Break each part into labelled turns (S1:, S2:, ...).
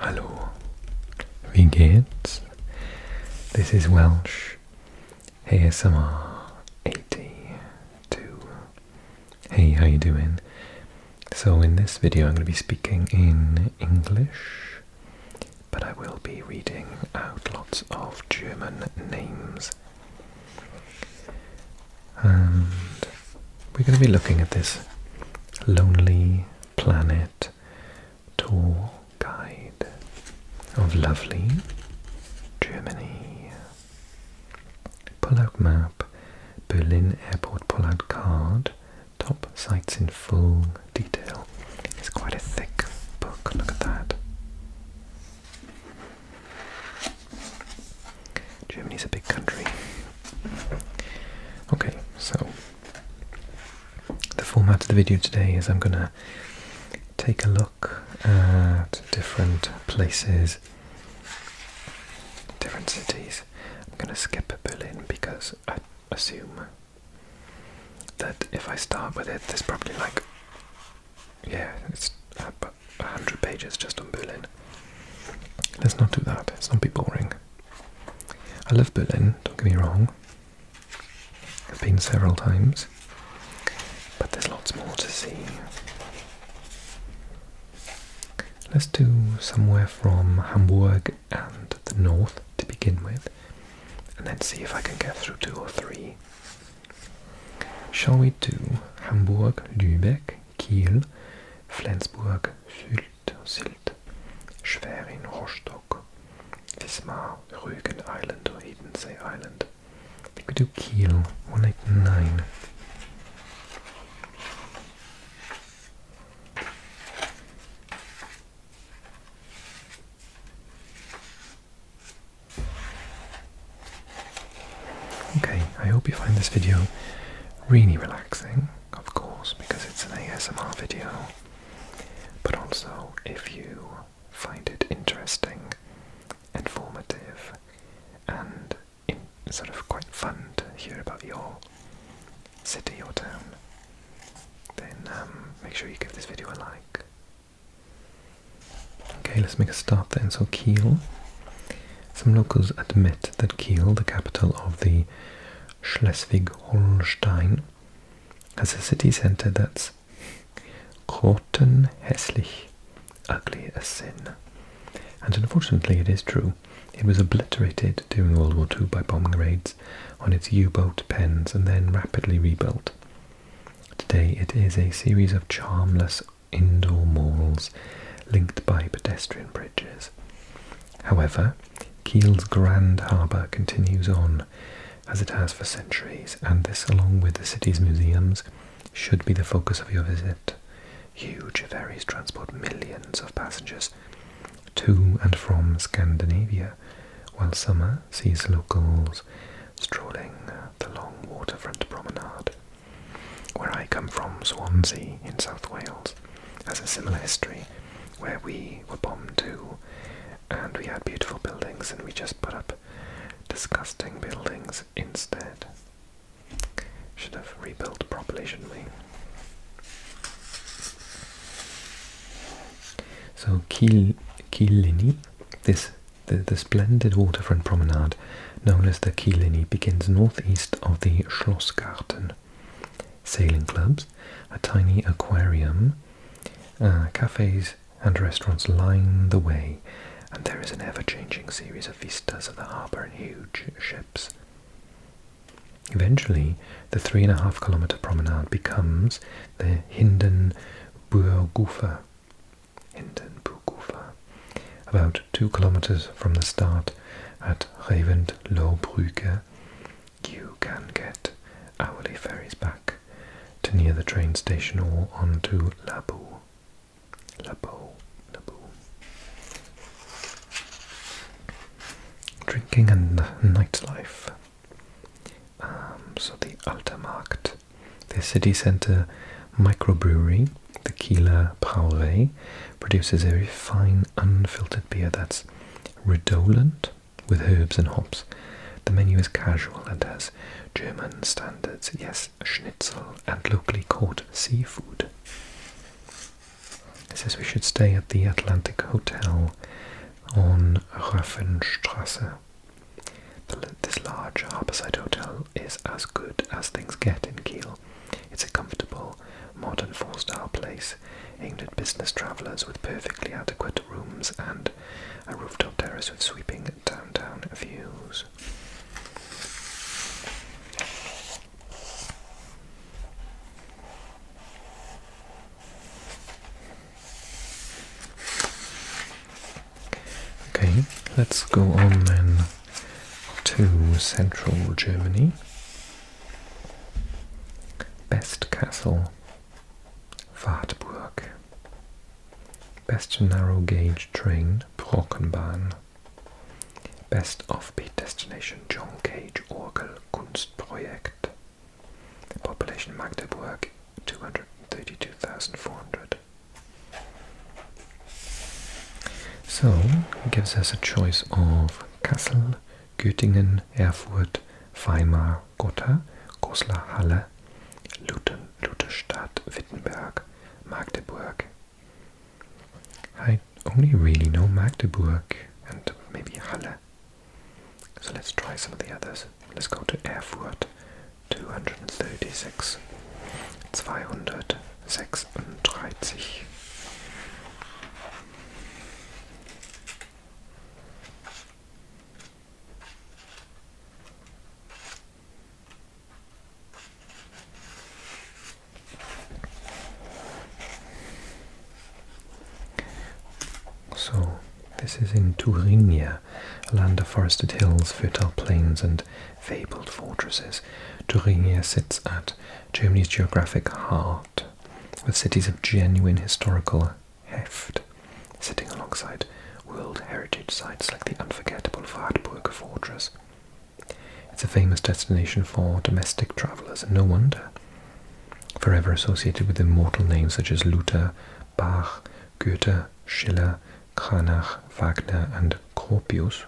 S1: Hallo, wie geht's? This is Welsh ASMR 82. Hey, how you doing? So in this video I'm going to be speaking in English, but I will be reading out lots of German names. And we're going to be looking at this Lonely Planet tour guide of lovely Germany. Pull-out map, Berlin Airport pull-out card, top sites in full detail. It's quite a thick book, look at that. Germany's a big country. Okay, so the format of the video today is I'm going to take a look at different places, different cities. I'm going to skip Berlin because I assume that if I start with it, there's probably like, it's about 100 pages just on Berlin. Let's not do that, let's not be boring. I love Berlin, don't get me wrong. I've been several times, but there's lots more to see. Let's do somewhere from Hamburg and the north to begin with, and then see if I can get through 2 or 3. Shall we do Hamburg, Lübeck, Kiel, Flensburg, Sylt, Schwerin, Rostock, Wismar, Rügen Island or Edensee Island? I think we do Kiel, 189. Okay, I hope you find this video really relaxing, of course, because it's an ASMR video, but also if you find it interesting, informative, and sort of quite fun to hear about your city or town, then make sure you give this video a like. Okay, let's make a start then. So Kiel. Some locals admit that Kiel, the capital of the Schleswig-Holstein, has a city centre that's grottenhässlich, ugly as sin. And unfortunately it is true. It was obliterated during World War II by bombing raids on its U-boat pens and then rapidly rebuilt. Today it is a series of charmless indoor malls linked by pedestrian bridges. However, Kiel's grand harbour continues on as it has for centuries, and this, along with the city's museums, should be the focus of your visit. Huge ferries transport millions of passengers to and from Scandinavia, while summer sees locals strolling the long waterfront promenade. Where I come from, Swansea in South Wales has a similar history, where we were bombed too, and we had beautiful buildings and we just put up disgusting buildings instead. Should have rebuilt properly, shouldn't we? So Kiellinie, the splendid waterfront promenade known as the Kiellinie, begins northeast of the Schlossgarten. Sailing clubs, a tiny aquarium, cafes and restaurants line the way, and there is an ever-changing series of vistas of the harbour and huge ships. Eventually, the 3.5-kilometre promenade becomes the Hindenburgufer, about 2 kilometres from the start at Reventlow-Brücke. You can get hourly ferries back to near the train station or onto Labo. Drinking and nightlife. So the Alter Markt, the city centre microbrewery, the Kieler Brauerei, produces a very fine unfiltered beer that's redolent with herbs and hops. The menu is casual and has German standards, yes, schnitzel and locally caught seafood. It says we should stay at the Atlantic Hotel on Raffenstrasse. This large harborside hotel is as good as things get in Kiel. It's a comfortable, modern four-star place aimed at business travellers with perfectly adequate rooms and a rooftop terrace with sweeping downtown views. Okay, let's go on then to central Germany. Best castle, Wartburg. Best narrow gauge train, Brockenbahn. Best offbeat destination, John Cage Orgel Kunstprojekt. Population Magdeburg, 232,400. So, it gives us a choice of Kassel, Göttingen, Erfurt, Weimar, Gotha, Goslar, Halle, Lutherstadt, Wittenberg, Magdeburg. I only really know Magdeburg and maybe Halle. So let's try some of the others. Let's go to Erfurt, 236, 236. So, this is in Thuringia, a land of forested hills, fertile plains and fabled fortresses. Thuringia sits at Germany's geographic heart, with cities of genuine historical heft, sitting alongside World Heritage sites like the unforgettable Wartburg Fortress. It's a famous destination for domestic travellers, and no wonder. Forever associated with immortal names such as Luther, Bach, Goethe, Schiller, Cranach, Wagner and Gropius,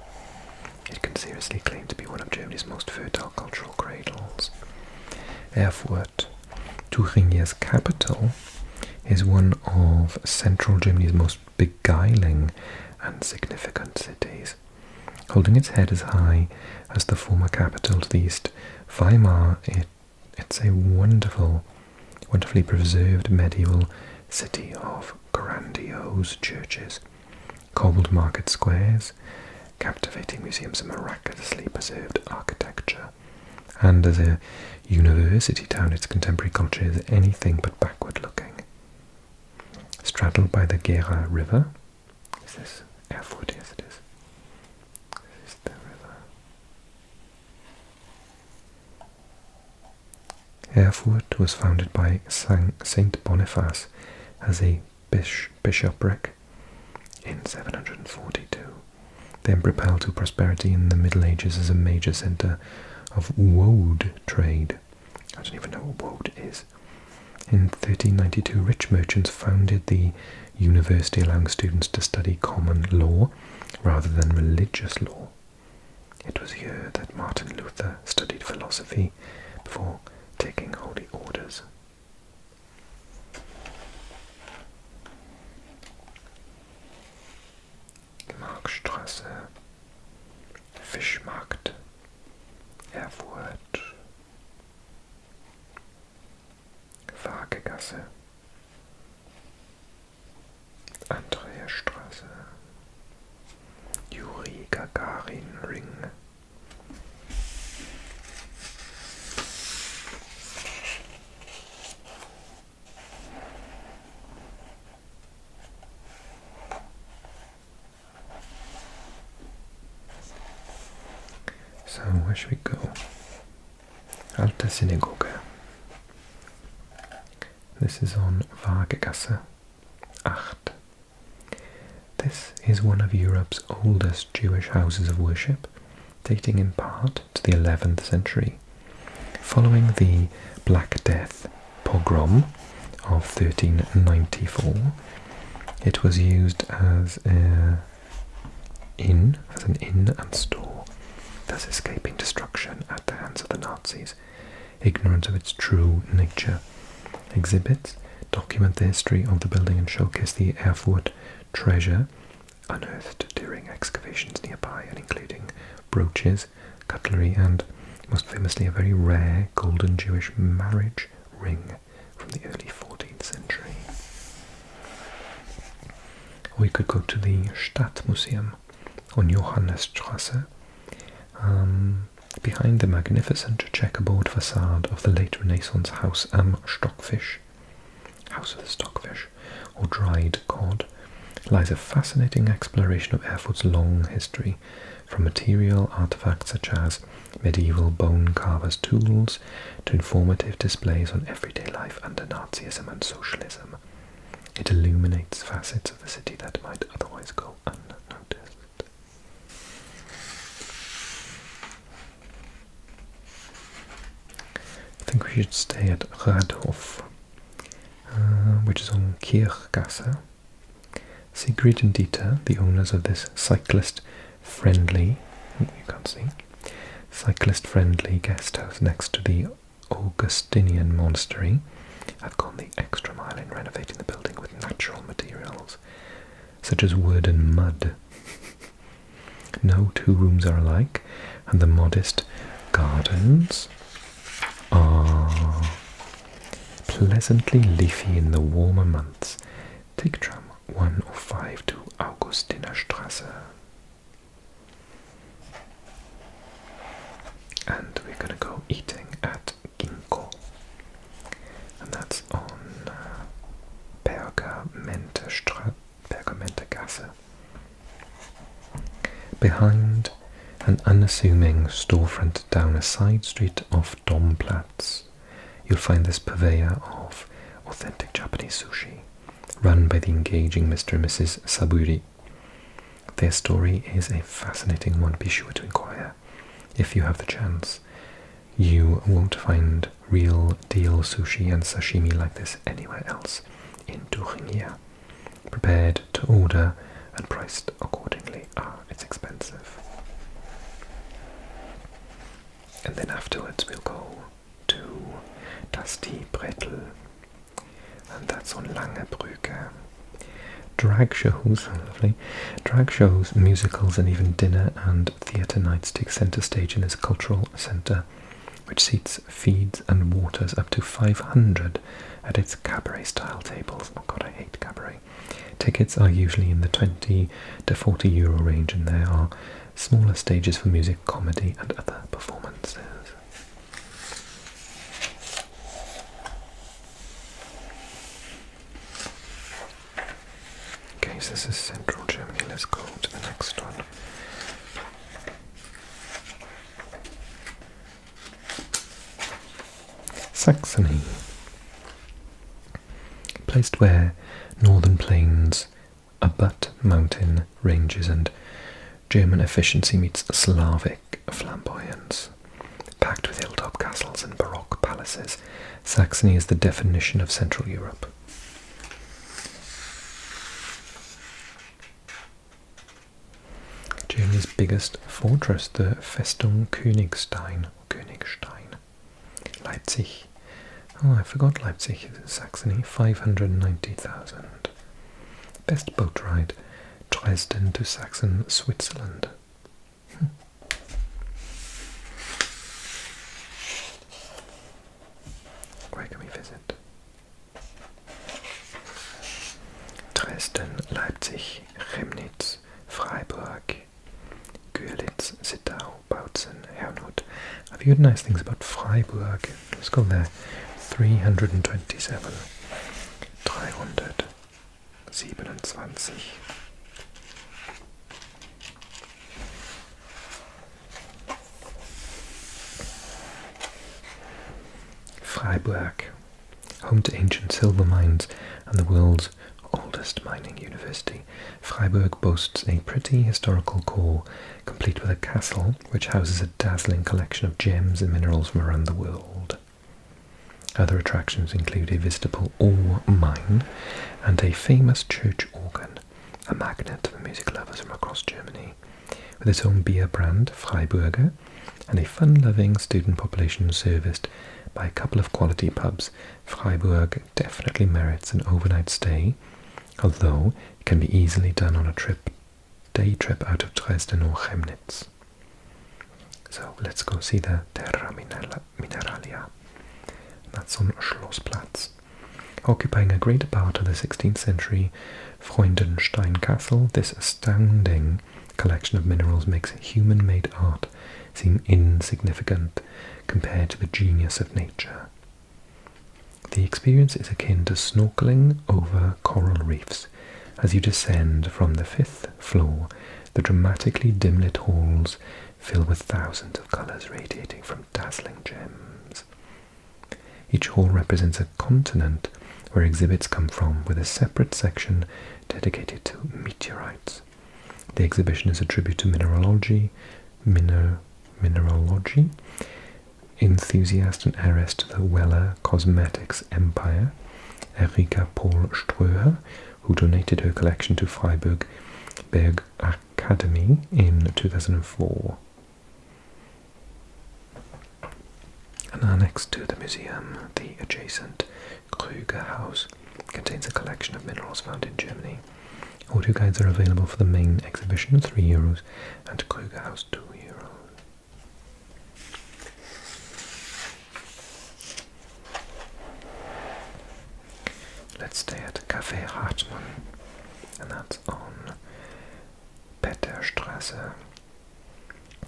S1: it can seriously claim to be one of Germany's most fertile cultural cradles. Erfurt, Thuringia's capital, is one of central Germany's most beguiling and significant cities. Holding its head as high as the former capital to the east, Weimar, it's a wonderfully preserved medieval city of grandiose churches, cobbled market squares, captivating museums and miraculously preserved architecture. And as a university town, its contemporary culture is anything but backward-looking. Straddled by the Gera River, is this Erfurt? Yes, it is. This is the river. Erfurt was founded by Saint Boniface as a bishopric in 742, then propelled to prosperity in the Middle Ages as a major centre of woad trade. I don't even know what woad is. In 1392, rich merchants founded the university, allowing students to study common law rather than religious law. It was here that Martin Luther studied philosophy before taking holy orders. Marktstraße, Fischmarkt, Erfurt, Waagegasse, Andreasstraße, Juri Gagarin Ring. So where should we go? Alte Synagoge. This is on Waagegasse 8. This is one of Europe's oldest Jewish houses of worship, dating in part to the 11th century. Following the Black Death pogrom of 1394, it was used as an inn and store, thus escaping destruction at the hands of the Nazis. Ignorance of its true nature. Exhibits document the history of the building and showcase the Erfurt treasure unearthed during excavations nearby, and including brooches, cutlery, and most famously a very rare golden Jewish marriage ring from the early 14th century. We could go to the Stadtmuseum on Johannesstrasse, behind the magnificent checkerboard facade of the late Renaissance House am Stockfish, House of the Stockfish, or dried cod, lies a fascinating exploration of Erfurt's long history, from material artifacts such as medieval bone carvers' tools to informative displays on everyday life under Nazism and socialism. It illuminates facets of the city that might otherwise go unnoticed. I think we should stay at Radhof, which is on Kirchgasse. Sigrid and Dieter, the owners of this cyclist-friendly, you can't see, cyclist-friendly guest house next to the Augustinian monastery, have gone the extra mile in renovating the building with natural materials, such as wood and mud. No two rooms are alike, and the modest gardens are pleasantly leafy in the warmer months. Take tram 105 to Augustinerstrasse. And we're going to go eating at Ginkgo. And that's on Pergamentergasse. Behind an unassuming storefront down a side street off Domplatz, you'll find this purveyor of authentic Japanese sushi, run by the engaging Mr. and Mrs. Saburi. Their story is a fascinating one. Be sure to inquire if you have the chance. You won't find real deal sushi and sashimi like this anywhere else in Thuringia. Prepared to order and priced accordingly. It's expensive. And then afterwards we'll go to Das Bretel, and that's on Langebrücke. Drag shows, lovely. Drag shows, musicals, and even dinner and theatre nights take centre stage in this cultural centre, which seats, feeds, and waters up to 500 at its cabaret-style tables. Oh god, I hate cabaret. Tickets are usually in the 20 to 40 euro range, and there are smaller stages for music, comedy, and other performances. Okay, so this is central Germany. Let's go to the next one. Saxony. Placed where northern plains abut mountain ranges and German efficiency meets Slavic flamboyance. Packed with hilltop castles and Baroque palaces, Saxony is the definition of Central Europe. Germany's biggest fortress, the Festung Königstein. Leipzig. Oh, I forgot Leipzig is in Saxony. 590,000. Best boat ride, Dresden to Saxon, Switzerland. Where can we visit? Dresden, Leipzig, Chemnitz, Freiburg, Görlitz, Zittau, Bautzen, Herrnhut. I've heard nice things about Freiburg. Let's go there. 327. 327. Freiburg, home to ancient silver mines and the world's oldest mining university. Freiburg boasts a pretty historical core, complete with a castle which houses a dazzling collection of gems and minerals from around the world. Other attractions include a visitable ore mine and a famous church organ, a magnet for music lovers from across Germany, with its own beer brand, Freiburger, and a fun-loving student population serviced by a couple of quality pubs. Freiburg definitely merits an overnight stay, although it can be easily done on a trip day trip out of Dresden or Chemnitz. So let's go see the Terra Mineralia. That's on Schlossplatz. Occupying a greater part of the 16th century Freudenstein Castle, this astounding collection of minerals makes human-made art seem insignificant compared to the genius of nature. The experience is akin to snorkeling over coral reefs. As you descend from the 5th floor, the dramatically dim-lit halls fill with thousands of colours radiating from dazzling gems. Each hall represents a continent where exhibits come from, with a separate section dedicated to meteorites. The exhibition is a tribute to mineralogy, enthusiast and heiress to the Weller Cosmetics Empire, Erika Paul Ströher, who donated her collection to Freiburg Berg Academy in 2004. And annexed to the museum, the adjacent Krüger House contains a collection of minerals found in Germany. Audio guides are available for the main exhibition, €3, and Krüger House, €2. Let's stay at Café Hartmann, and that's on Peterstrasse.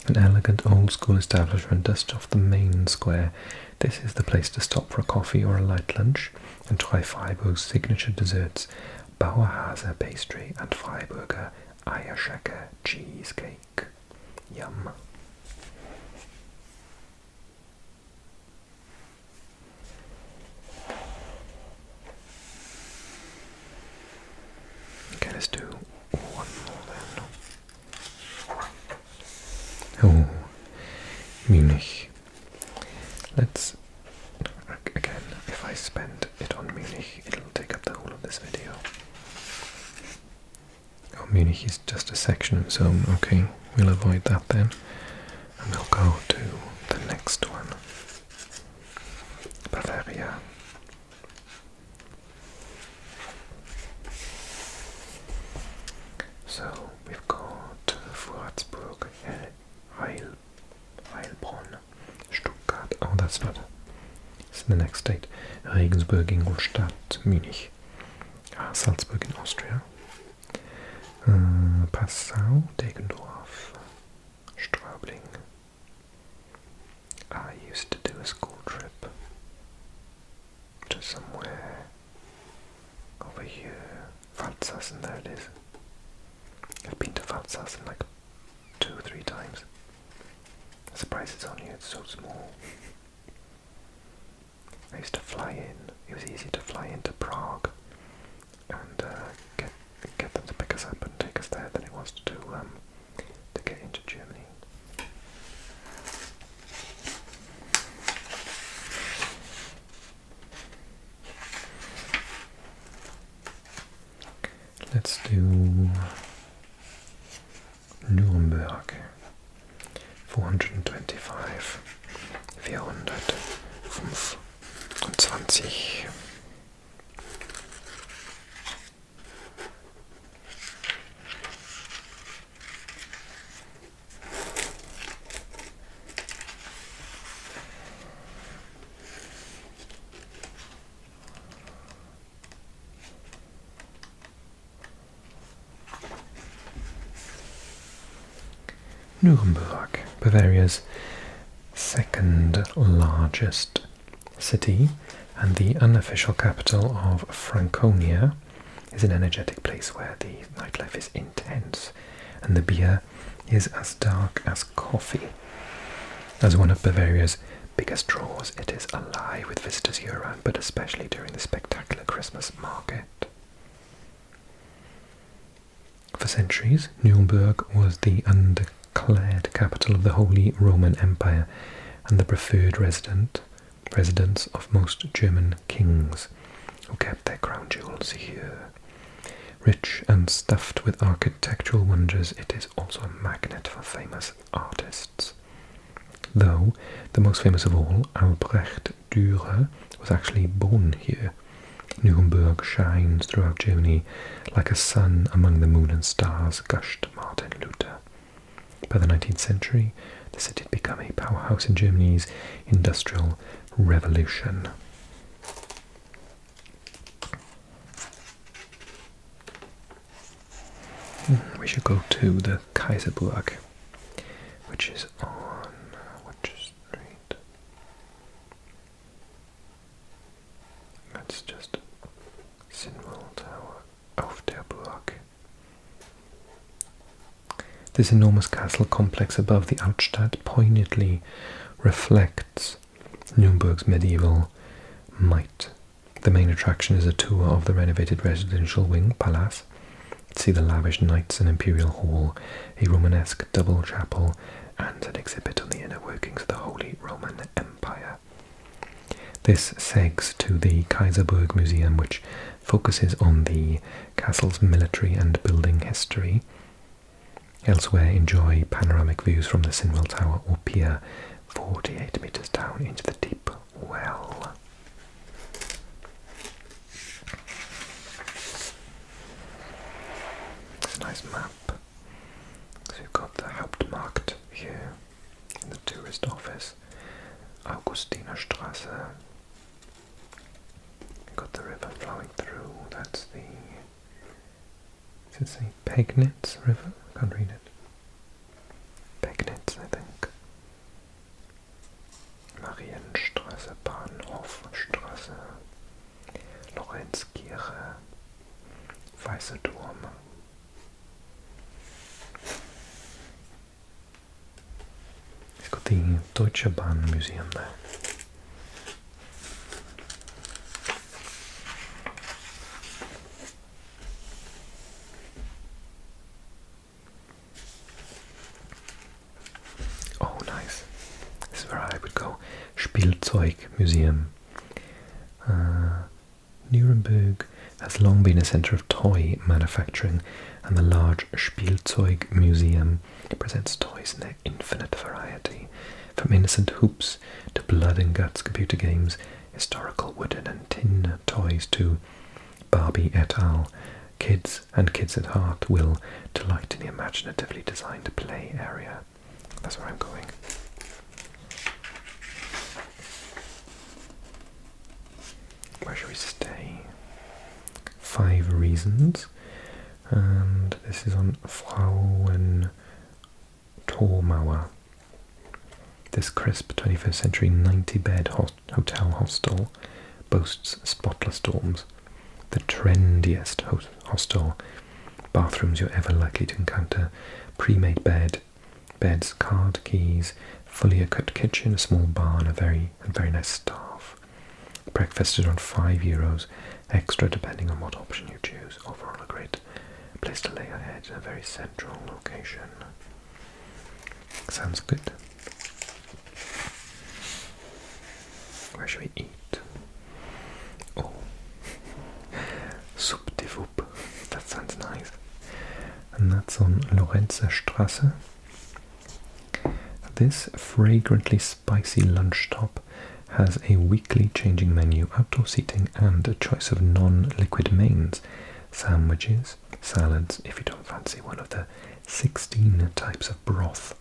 S1: An elegant old-school establishment just off the main square. This is the place to stop for a coffee or a light lunch and try Freiburg's signature desserts, Bauerhase pastry and Freiburger Eierschecke cheesecake. Yum. Okay, let's do one more then. Oh, Munich. Let's, again, if I spend it on Munich, it'll take up the whole of this video. Oh, Munich is just a section of its own. Okay, we'll avoid that then. And we'll go to the next one. Bavaria. So we've got Würzburg, Heilbronn, Stuttgart. Oh, that's not. It's the next state. Regensburg, Ingolstadt, Munich. Salzburg in Austria. Passau, Deggendorf, Straubling. I used to do a school trip to somewhere over here. Pfalzhassen, there it is. I've been to Pfalzhassen like 2 or 3 times. I'm surprised it's on here, it's so small. I used to fly in. It was easy to fly into Prague and get them to pick us up and take us there than it was to get into Germany. Let's do Nuremberg. 425, 425. Nuremberg, Bavaria's second largest city and the unofficial capital of Franconia, is an energetic place where the nightlife is intense and the beer is as dark as coffee. As one of Bavaria's biggest draws, it is alive with visitors year-round, but especially during the spectacular Christmas market. For centuries, Nuremberg was the undeclared capital of the Holy Roman Empire and the preferred residence of most German kings, who kept their crown jewels here. Rich and stuffed with architectural wonders, it is also a magnet for famous artists. Though the most famous of all, Albrecht Dürer, was actually born here, Nuremberg shines throughout Germany like a sun among the moon and stars, gushed Martin Luther. By the 19th century, the city had become a powerhouse in Germany's industrial revolution. We should go to the Kaiserburg, which is on which street? That's just Sinwell Tower auf der Burg. This enormous castle complex above the Altstadt poignantly reflects Nuremberg's medieval might. The main attraction is a tour of the renovated residential wing, Palace. See the lavish knights and imperial hall, a Romanesque double chapel, and an exhibit on the inner workings of the Holy Roman Empire. This segs to the Kaiserburg Museum, which focuses on the castle's military and building history. Elsewhere, enjoy panoramic views from the Sinwell Tower or pier 48 metres down into the deep well. It's a nice map. So you've got the Hauptmarkt here in the tourist office, Augustinerstraße. You've got the river flowing through, that's the, is it say Pegnitz River? I can't read it. Pegnitz, I think. Marienstraße, Bahnhofstraße, Lorenzkirche, Weißer Turm. It's got the Deutsche Bahn Museum there. Oh, nice. This is where I would go. Spielzeug Museum. Nuremberg has long been a centre of toy manufacturing, and the large Spielzeug Museum presents toys in their infinite variety, from innocent hoops to blood and guts computer games, historical wooden and tin toys to Barbie et al. Kids and kids at heart will delight in the imaginatively designed play area. That's where I'm going. Where should we stay? 5 Reasons, and this is on Frauentormauer. This crisp 21st century 90-bed hotel hostel boasts spotless dorms, the trendiest hostel, bathrooms you're ever likely to encounter, pre-made beds, card keys, fully equipped kitchen, a small bar, and very nice staff. Breakfast is around €5, extra depending on what option you choose. Overall, a great place to lay your head in a very central location. Sounds good. Where should we eat? Oh, Soup de Whoop. That sounds nice. And that's on Lorenzerstraße. This fragrantly spicy lunch stop has a weekly changing menu, outdoor seating, and a choice of non-liquid mains, sandwiches, salads, if you don't fancy one of the 16 types of broth.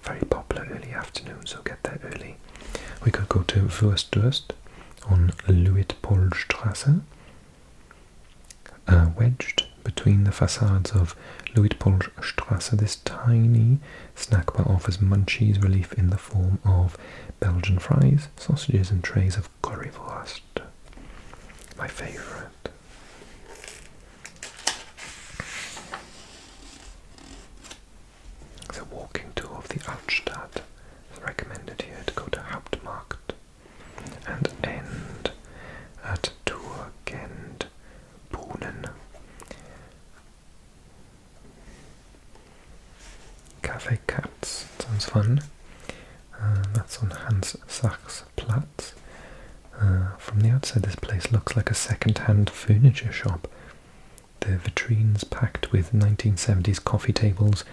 S1: Very popular early afternoon, so get there early. We could go to Wurstdurst on Luitpoldstraße, wedged between the facades of Luitpoldstraße. This tiny snack bar offers munchies relief in the form of Belgian fries, sausages, and trays of currywurst. My favourite. It's a walking tour of the Altstadt. It's recommended here to go to Hauptmarkt and end at Turgend Brunnen. Café Katz, sounds fun. That's on Hans Sachs Platz. From the outside, this place looks like a second-hand furniture shop. The vitrines packed with 1970s coffee tables,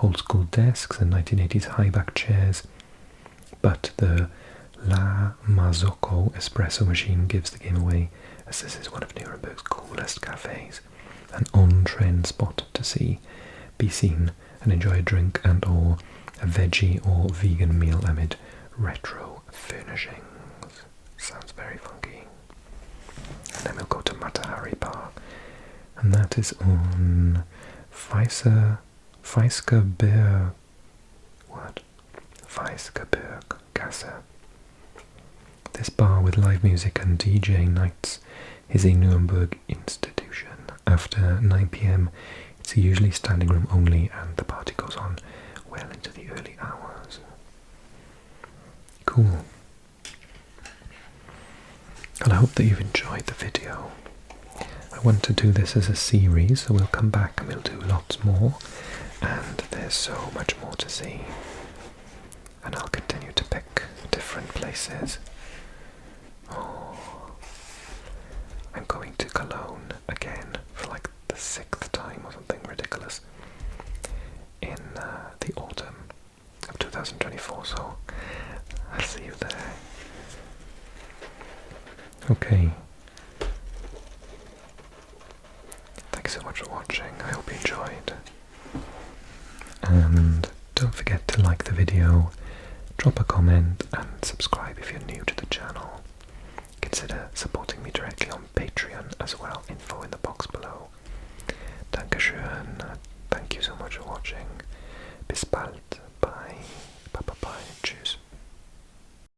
S1: old-school desks, and 1980s high-back chairs. But the La Marzocco espresso machine gives the game away, as this is one of Nuremberg's coolest cafes, an on-trend spot to see. be seen and enjoy a drink and or a veggie or vegan meal amid retro furnishings. Sounds very funky. And then we'll go to Matahari Bar, and that is on Weisgerberg. What? Weisgerberggasse. This bar with live music and DJ nights is a Nuremberg institution. After 9 p.m. it's usually standing room only, and the party goes on well into the early hours. Cool. Well, I hope that you've enjoyed the video. I want to do this as a series, so we'll come back and we'll do lots more, and there's so much more to see. And I'll continue to pick different places. Oh, I'm going to Cologne again for like the 6th time or something ridiculous in the autumn of 2024, so I'll see you there. Okay. Thanks so much for watching. I hope you enjoyed. And don't forget to like the video, drop a comment and subscribe if you're new to the channel. Consider supporting me directly on Patreon as well, info in the box below. Dankeschön, thank you so much for watching. Bis bald.